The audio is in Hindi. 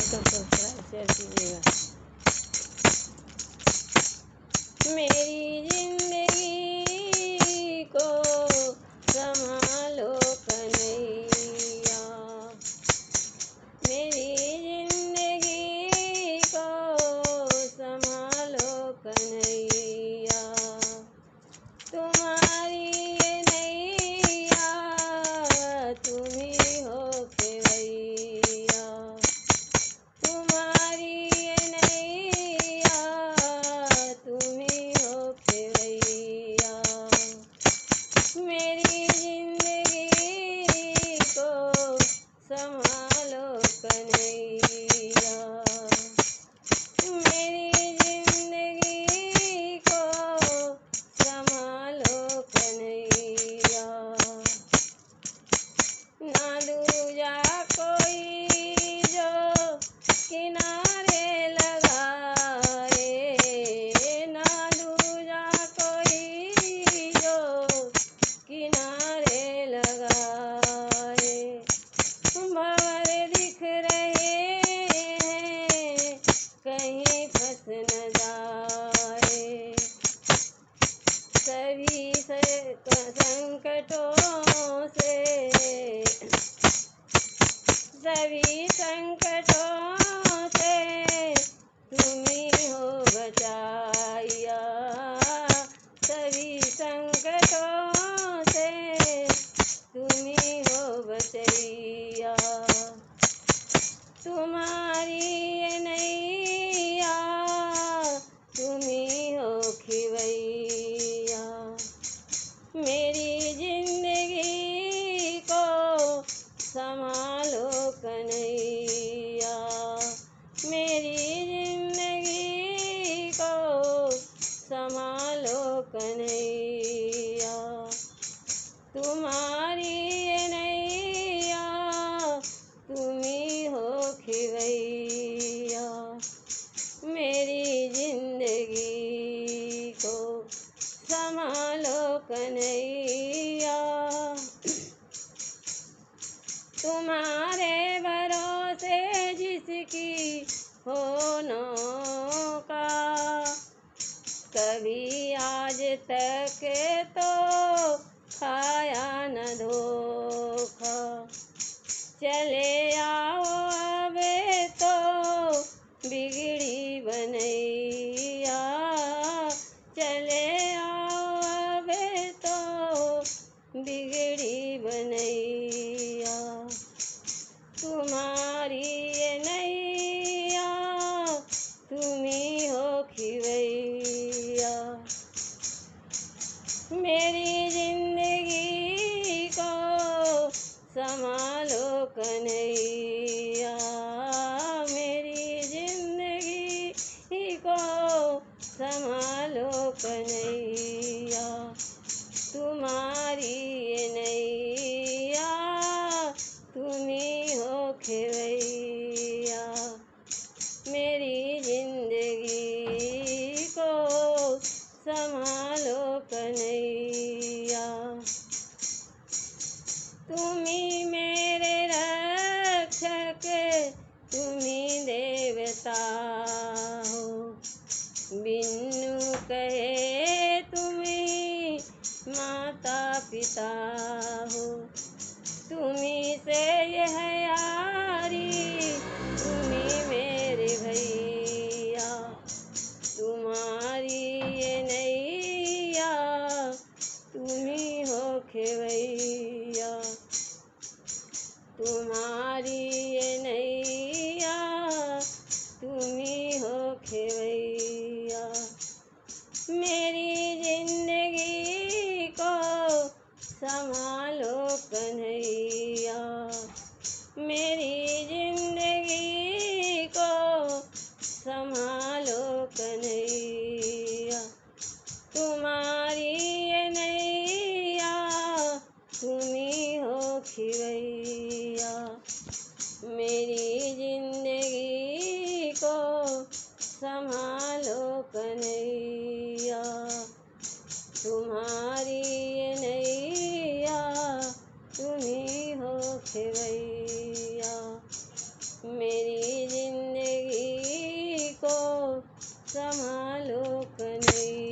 को सब्सक्राइब शेयर कीजिएगा। मेरी जिंदगी को संभालो कन्हैया, मेरी जिंदगी को संभालो कन्हैया। तुम्हारी ये नैया तुम ही हो खेवैया, तुम्हारी ये नैया तुम ही हो खेवैया। मेरी जिंदगी को संभालो कन्हैया, मेरी जिंदगी को संभालो कन्हैया। ना दूजा कोई जो किनारे लगाए, ना दूजा कोई जो किनारे लगाए। भंवर दिख रहे हैं कहीं फंस न जाए, सभी संकटों से, सभी संकटों से तुम ही हो बचाया, सभी संकटों से तुम ही हो बचैया। तुम्हारी ये नैया तुम ही हो खिवैया, मेरी जिंदगी को संभालो कन्हैया, मेरी जिंदगी को संभालो कन्हैया। तुम्हारी ये नैया तुम ही हो खिवैया, मेरी जिंदगी को संभालो कन्हैया। तुम्हारे भरोसे जिसकी हो नौका, कभी आज तक तो खाया न धोखा। चले आओ अब तो बिगड़ी बनैया, चले आओ अब तो बिगड़ी बनैया। तुम्हारी ये नैया तुम ही हो खिवैया, मेरी जिंदगी को संभालो कन्हैया, मेरी जिंदगी को संभालो कन्हैया। तुम्हारी ये नैया तुम ही हो खेवैया, मेरी जिंदगी को संभालो कन्हैया। तुम ही मेरे रक्षक, तुम ही देवता हो, बिनु कहे तुम ही माता पिता हो। तुम्ही से यह यारी, तुम्ही मेरे भैया, तुम्हारी ये नैया तुम्ही हो खेवैया, तुम्हारी ये नैया तुम्ही हो खेवैया। मेरी जिंदगी को संभालो कन्हैया, मेरी जिंदगी को संभालो कन्हैया। तुम्हारी ये नैया तुम ही हो खिवैया, मेरी जिंदगी को संभालो कन्हैया। तुम्हारी ये नैया तुम ही हो खेवैया, मेरी जिंदगी संभालो कन्हैया।